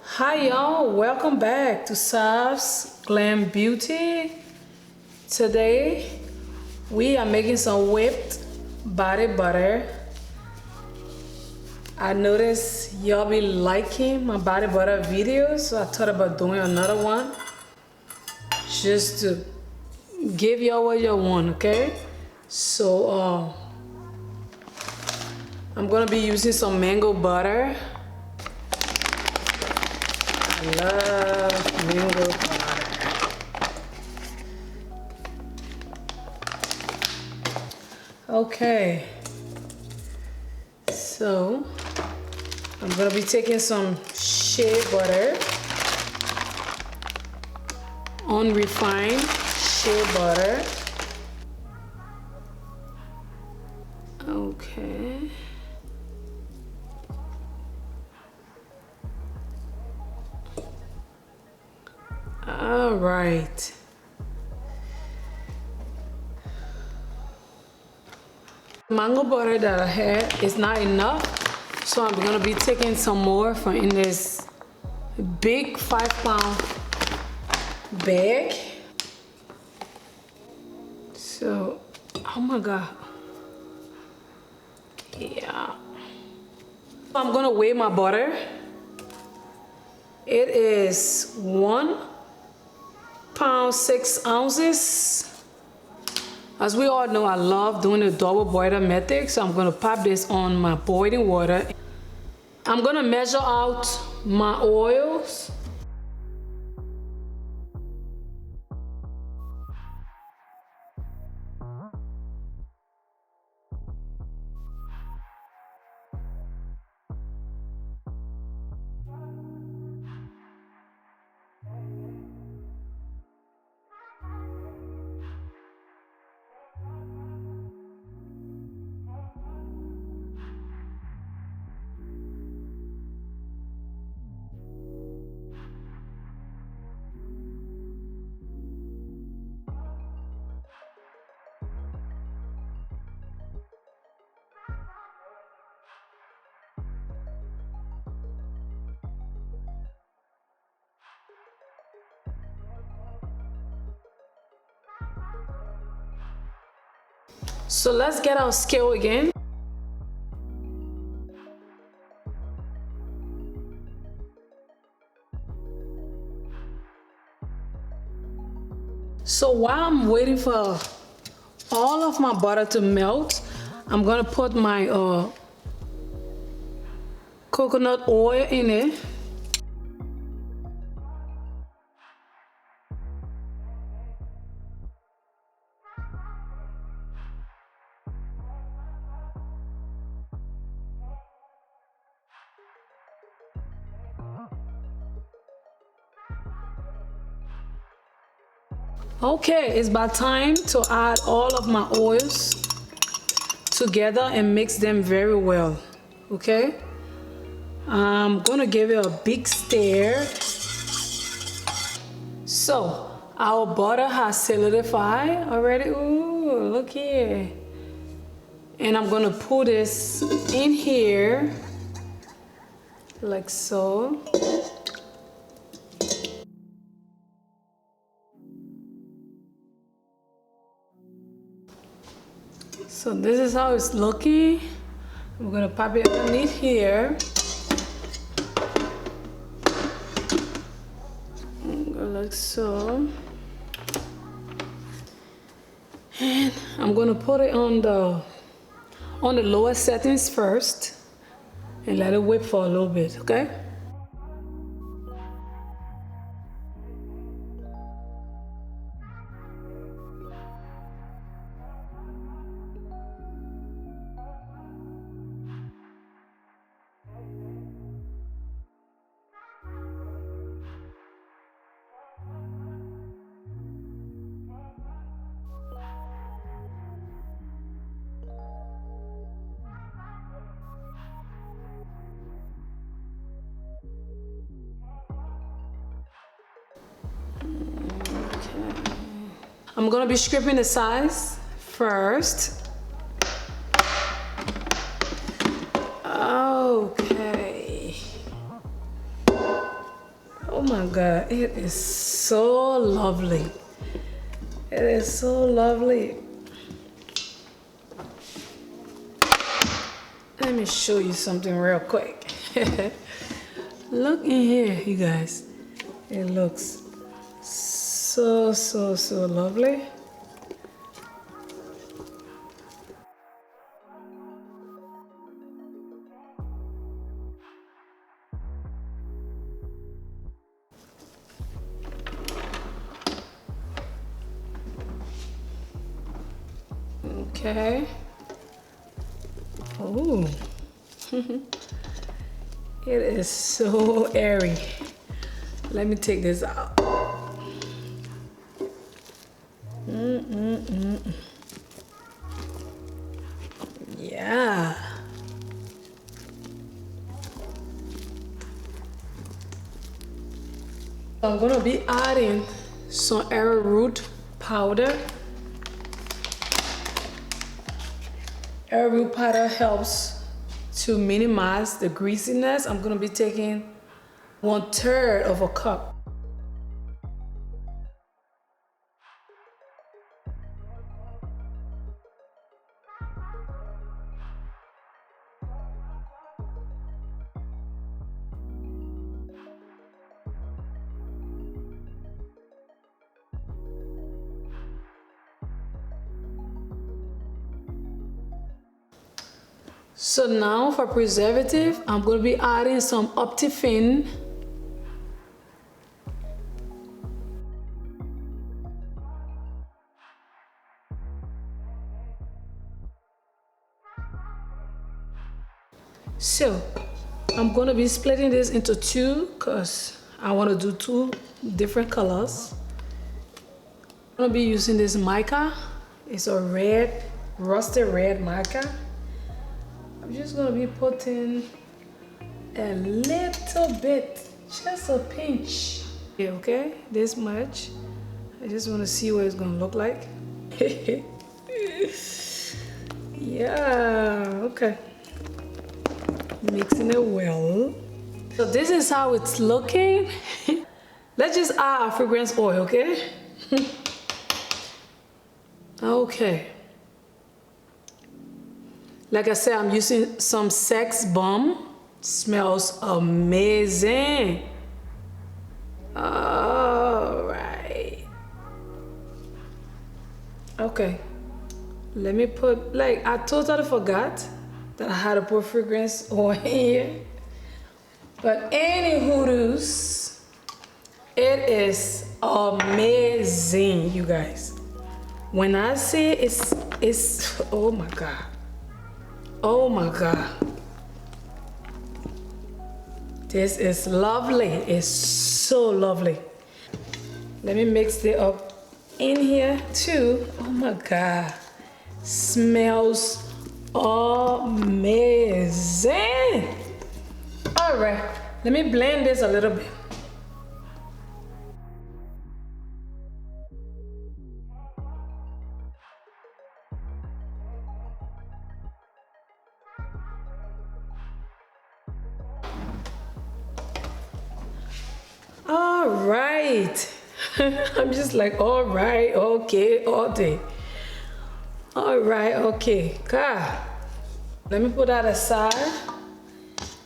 Hi y'all, welcome back to Sav's Glam Beauty. Today we are making some whipped body butter. I noticed y'all be liking my body butter videos, so I thought about doing another one just to give y'all what y'all want, okay? So I'm gonna be using some mango butter. I love mango butter. Okay, so I'm gonna be taking some shea butter, unrefined shea butter. Okay. All right. Mango butter that I had is not enough, so I'm gonna be taking some more from in this big 5-pound bag. So, oh my God. Yeah. I'm gonna weigh my butter. It is 1 pound 6 ounces. As we all know, I love doing the double boiler method, so I'm gonna pop this on my boiling water. I'm gonna measure out my oils. So let's get our scale again. So while I'm waiting for all of my butter to melt, I'm gonna put my coconut oil in it. Okay, it's about time to add all of my oils together and mix them very well. Okay, I'm gonna give it a big stir. So our butter has solidified already. Ooh, look here. And I'm gonna put this in here like so. So this is how it's looking. I'm gonna pop it underneath here. Go like so. And I'm gonna put it on the lower settings first and let it whip for a little bit, okay? I'm gonna be scraping the sides first. Okay. God, it is so lovely. It is so lovely. Let me show you something real quick. Look in here, you guys. It looks so lovely. Okay. Oh. It is so airy. Let me take this out. Yeah. I'm gonna be adding some arrowroot powder. Arrowroot powder helps to minimize the greasiness. I'm gonna be taking 1/3 of a cup. So now for preservative, I'm going to be adding some Optifin. So I'm going to be splitting this into two because I want to do two different colors. I'm going to be using this mica. It's a red, rusty red mica. I'm just going to be putting a little bit, just a pinch. Okay, this much. I just want to see what it's going to look like. Yeah, okay. Mixing it well. So this is how it's looking. Let's just add our fragrance oil, okay? Okay. Like I said, I'm using some Sex Bomb. Smells amazing. All right. Okay. Let me put, like, I totally forgot that I had to put fragrance oil in here. But any hoodoos, it is amazing, you guys. When I say it's, oh my God. Oh my God. This is lovely. It's so lovely. Let me mix it up in here too. Oh my God. Smells amazing. All right, let me blend this a little bit. All right. I'm just like, all right, okay, all day. All right, okay, God. Let me put that aside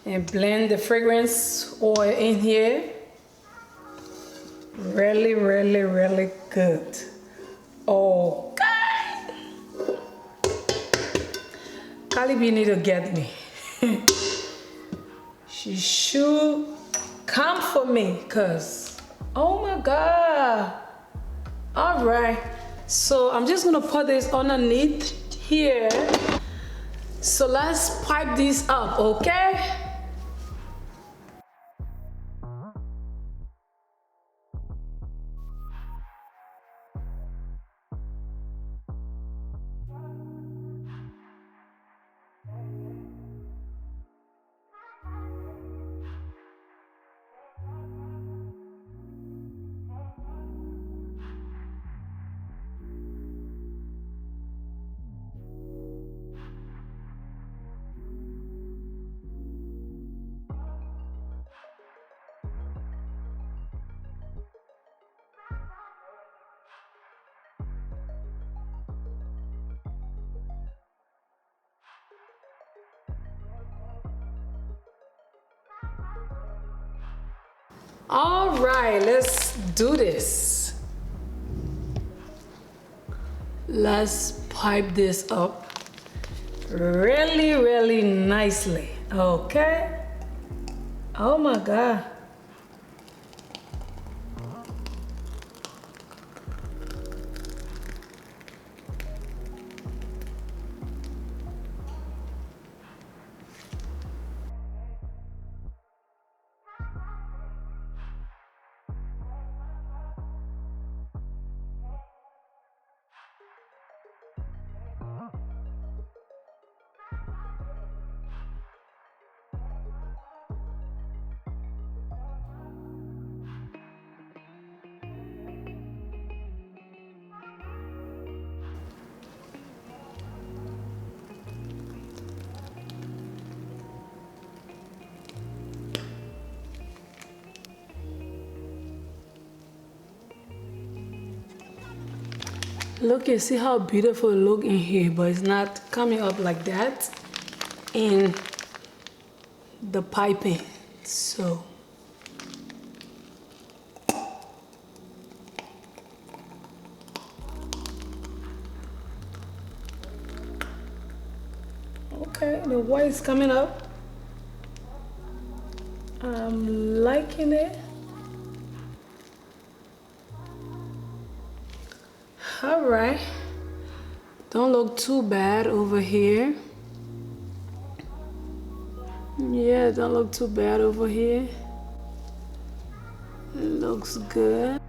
and blend the fragrance oil in here. Really, really, really good. Oh, God. Calibi need to get me. She should come for me, cause, oh my God. All right, so I'm just gonna put this underneath here. So let's pipe this up, okay? All right, let's do this. Let's pipe this up really, really nicely. Okay. Oh my God. Look, you see how beautiful it look in here, but it's not coming up like that in the piping. So okay, the white's coming up. I'm liking it. All right, don't look too bad over here. Yeah, don't look too bad over here. It looks good.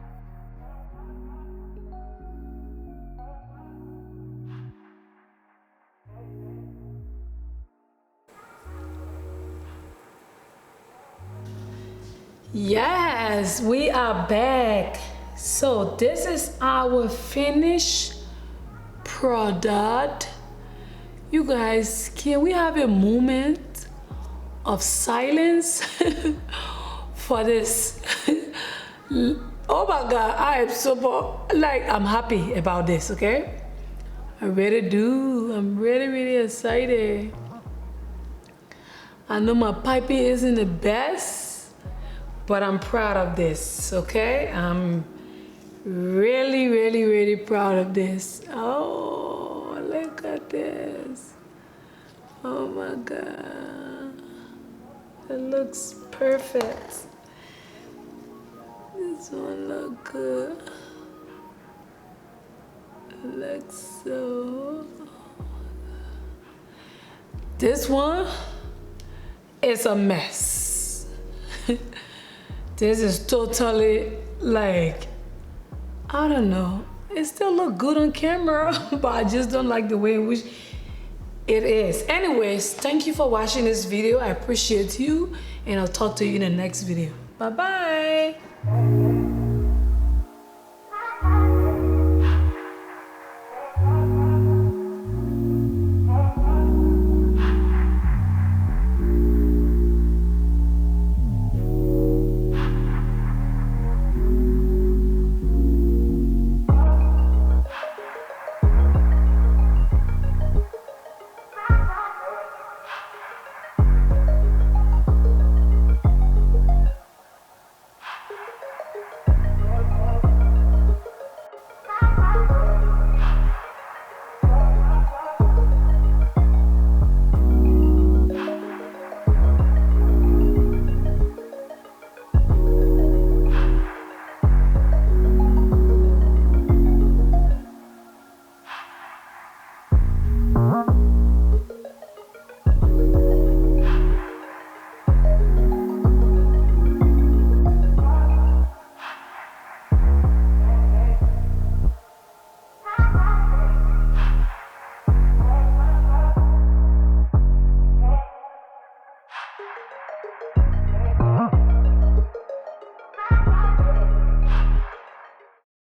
Yes, we are back. So this is our finished product. You guys, can we have a moment of silence for this? Oh my God, I am super, I'm happy about this, okay? I really do. I'm really, really excited. I know my piping isn't the best, but I'm proud of this, okay? I'm really, really, really proud of this. Oh, look at this. Oh my God. It looks perfect. This one looks good. It looks so... This one is a mess. This is totally I don't know. It still look good on camera, but I just don't like the way in which it is. Anyways, thank you for watching this video. I appreciate you, and I'll talk to you in the next video. Bye-bye.